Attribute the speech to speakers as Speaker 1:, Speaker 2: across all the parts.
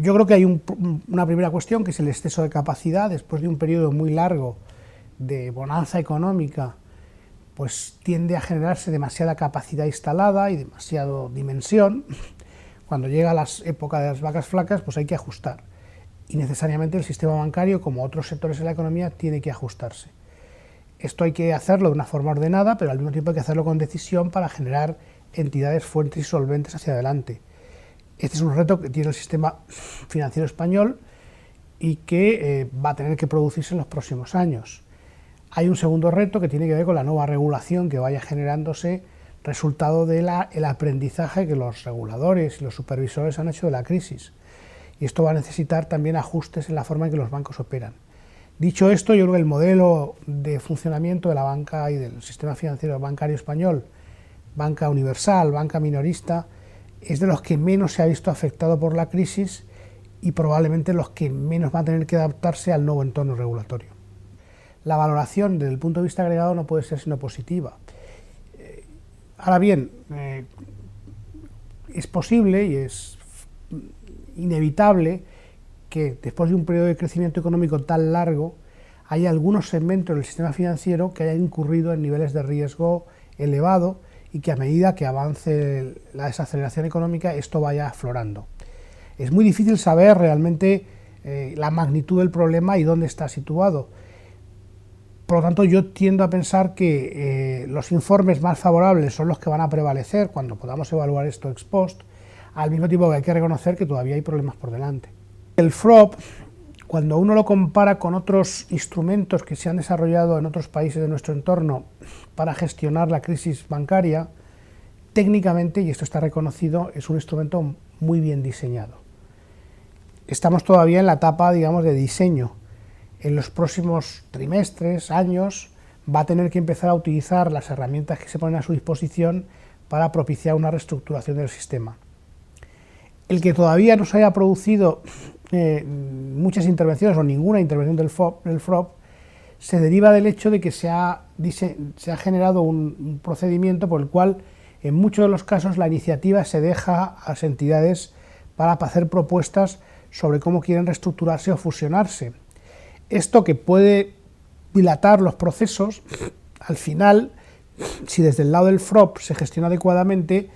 Speaker 1: Yo creo que hay una primera cuestión, que es el exceso de capacidad. Después de un periodo muy largo de bonanza económica, pues tiende a generarse demasiada capacidad instalada y demasiada dimensión. Cuando llega la época de las vacas flacas, pues hay que ajustar. Y necesariamente el sistema bancario, como otros sectores de la economía, tiene que ajustarse. Esto hay que hacerlo de una forma ordenada, pero al mismo tiempo hay que hacerlo con decisión para generar entidades fuertes y solventes hacia adelante. Este es un reto que tiene el sistema financiero español y que va a tener que producirse en los próximos años. Hay un segundo reto que tiene que ver con la nueva regulación que vaya generándose resultado del aprendizaje que los reguladores y los supervisores han hecho de la crisis. Y esto va a necesitar también ajustes en la forma en que los bancos operan. Dicho esto, yo creo que el modelo de funcionamiento de la banca y del sistema financiero bancario español, banca universal, banca minorista, es de los que menos se ha visto afectado por la crisis y probablemente los que menos va a tener que adaptarse al nuevo entorno regulatorio. La valoración desde el punto de vista agregado no puede ser sino positiva. Ahora bien, es posible y es inevitable que después de un periodo de crecimiento económico tan largo hay algunos segmentos del sistema financiero que hayan incurrido en niveles de riesgo elevado y que a medida que avance la desaceleración económica esto vaya aflorando. Es muy difícil saber realmente la magnitud del problema y dónde está situado. Por lo tanto, yo tiendo a pensar que los informes más favorables son los que van a prevalecer cuando podamos evaluar esto ex post, al mismo tiempo que hay que reconocer que todavía hay problemas por delante. El FROB, cuando uno lo compara con otros instrumentos que se han desarrollado en otros países de nuestro entorno para gestionar la crisis bancaria, técnicamente, y esto está reconocido, es un instrumento muy bien diseñado. Estamos todavía en la etapa, digamos, de diseño. En los próximos trimestres, años, va a tener que empezar a utilizar las herramientas que se ponen a su disposición para propiciar una reestructuración del sistema. El que todavía no se haya producido muchas intervenciones o ninguna intervención del FROB se deriva del hecho de que se ha generado un procedimiento por el cual en muchos de los casos la iniciativa se deja a las entidades para hacer propuestas sobre cómo quieren reestructurarse o fusionarse. Esto, que puede dilatar los procesos, al final, si desde el lado del FROB se gestiona adecuadamente,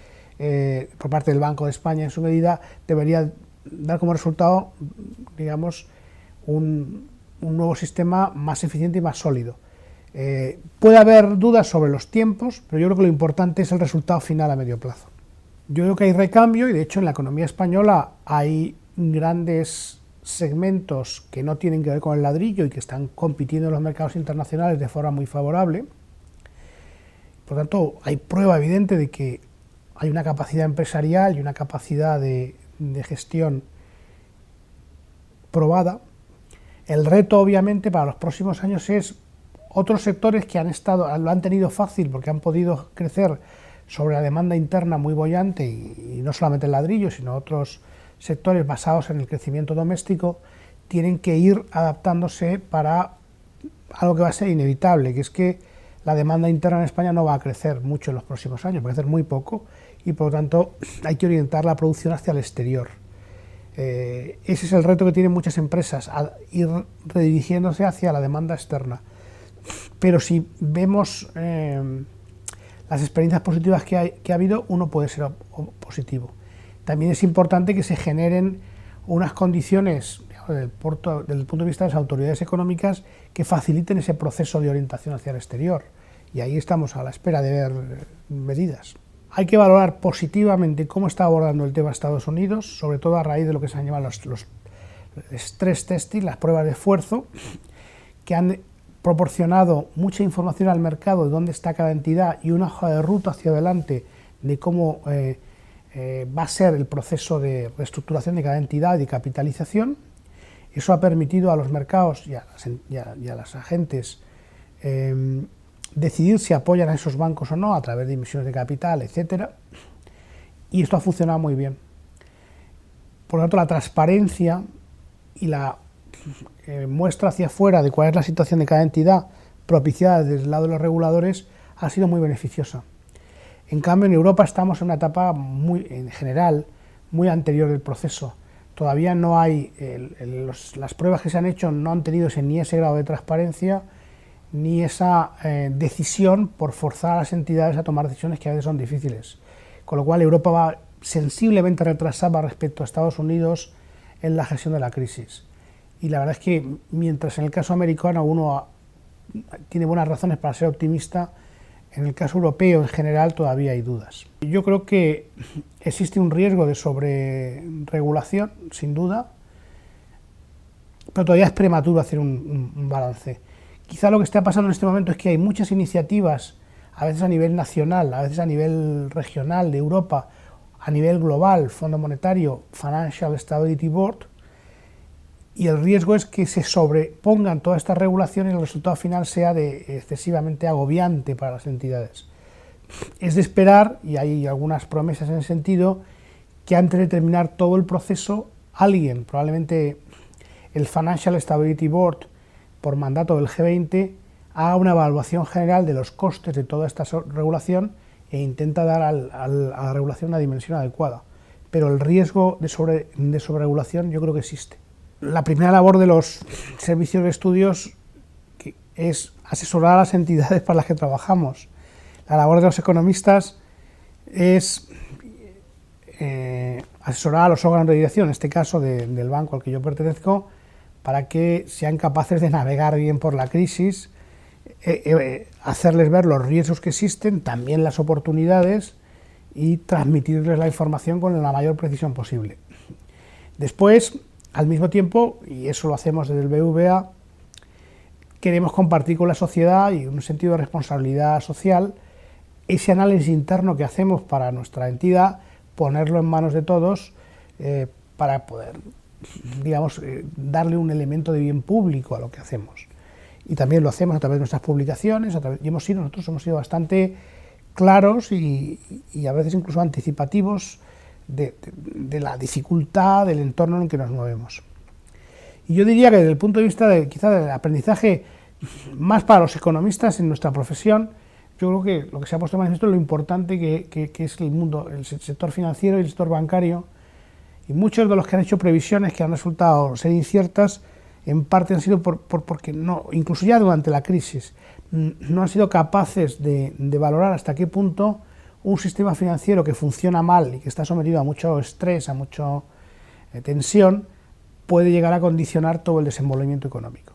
Speaker 1: por parte del Banco de España en su medida, debería dar como resultado, digamos, un nuevo sistema más eficiente y más sólido. Puede haber dudas sobre los tiempos, pero yo creo que lo importante es el resultado final a medio plazo. Yo creo que hay recambio y de hecho en la economía española hay grandes segmentos que no tienen que ver con el ladrillo y que están compitiendo en los mercados internacionales de forma muy favorable. Por lo tanto, hay prueba evidente de que hay una capacidad empresarial y una capacidad de gestión probada. El reto, obviamente, para los próximos años es otros sectores que lo han tenido fácil porque han podido crecer sobre la demanda interna muy boyante y no solamente el ladrillo, sino otros sectores basados en el crecimiento doméstico, tienen que ir adaptándose para algo que va a ser inevitable, que es que la demanda interna en España no va a crecer mucho en los próximos años, va a crecer muy poco y por lo tanto hay que orientar la producción hacia el exterior. Ese es el reto que tienen muchas empresas, a ir redirigiéndose hacia la demanda externa. Pero si vemos las experiencias positivas que ha habido, uno puede ser positivo. También es importante que se generen unas condiciones, desde el punto de vista de las autoridades económicas, que faciliten ese proceso de orientación hacia el exterior. Y ahí estamos a la espera de ver medidas. Hay que valorar positivamente cómo está abordando el tema Estados Unidos, sobre todo a raíz de lo que se han llamado los stress testing, las pruebas de esfuerzo, que han proporcionado mucha información al mercado de dónde está cada entidad y una hoja de ruta hacia adelante de cómo va a ser el proceso de reestructuración de cada entidad y de capitalización. Eso ha permitido a los mercados y a los agentes decidir si apoyan a esos bancos o no a través de emisiones de capital, etcétera. Y esto ha funcionado muy bien. Por lo tanto, la transparencia y la muestra hacia afuera de cuál es la situación de cada entidad propiciada desde el lado de los reguladores ha sido muy beneficiosa. En cambio, en Europa estamos en una etapa en general muy anterior del proceso. todavía no hay, las pruebas que se han hecho no han tenido ni ese grado de transparencia, ni esa decisión por forzar a las entidades a tomar decisiones que a veces son difíciles. Con lo cual Europa va sensiblemente retrasada respecto a Estados Unidos en la gestión de la crisis. Y la verdad es que mientras en el caso americano uno tiene buenas razones para ser optimista, en el caso europeo en general todavía hay dudas. Yo creo que existe un riesgo de sobreregulación, sin duda, pero todavía es prematuro hacer un balance. Quizá lo que está pasando en este momento es que hay muchas iniciativas, a veces a nivel nacional, a veces a nivel regional de Europa, a nivel global, Fondo Monetario, Financial Stability Board, y el riesgo es que se sobrepongan todas estas regulaciones y el resultado final sea excesivamente agobiante para las entidades. Es de esperar, y hay algunas promesas en ese sentido, que antes de terminar todo el proceso, alguien, probablemente el Financial Stability Board, por mandato del G20, haga una evaluación general de los costes de toda esta regulación e intenta dar a la regulación una dimensión adecuada. Pero el riesgo de sobreregulación yo creo que existe. La primera labor de los servicios de estudios es asesorar a las entidades para las que trabajamos. La labor de los economistas es asesorar a los órganos de dirección, en este caso del banco al que yo pertenezco, para que sean capaces de navegar bien por la crisis, hacerles ver los riesgos que existen, también las oportunidades, y transmitirles la información con la mayor precisión posible. Después, al mismo tiempo, y eso lo hacemos desde el BBVA, queremos compartir con la sociedad, y en un sentido de responsabilidad social, ese análisis interno que hacemos para nuestra entidad, ponerlo en manos de todos para poder, digamos, darle un elemento de bien público a lo que hacemos. Y también lo hacemos a través de nuestras publicaciones, nosotros hemos sido bastante claros y a veces incluso anticipativos de la dificultad del entorno en el que nos movemos. Y yo diría que desde el punto de vista quizá del aprendizaje más para los economistas en nuestra profesión, yo creo que lo que se ha puesto de manifiesto es lo importante que es el mundo, el sector financiero y el sector bancario, y muchos de los que han hecho previsiones que han resultado ser inciertas, en parte han sido porque no, incluso ya durante la crisis, no han sido capaces de valorar hasta qué punto un sistema financiero que funciona mal y que está sometido a mucho estrés, a mucha tensión, puede llegar a condicionar todo el desenvolvimiento económico.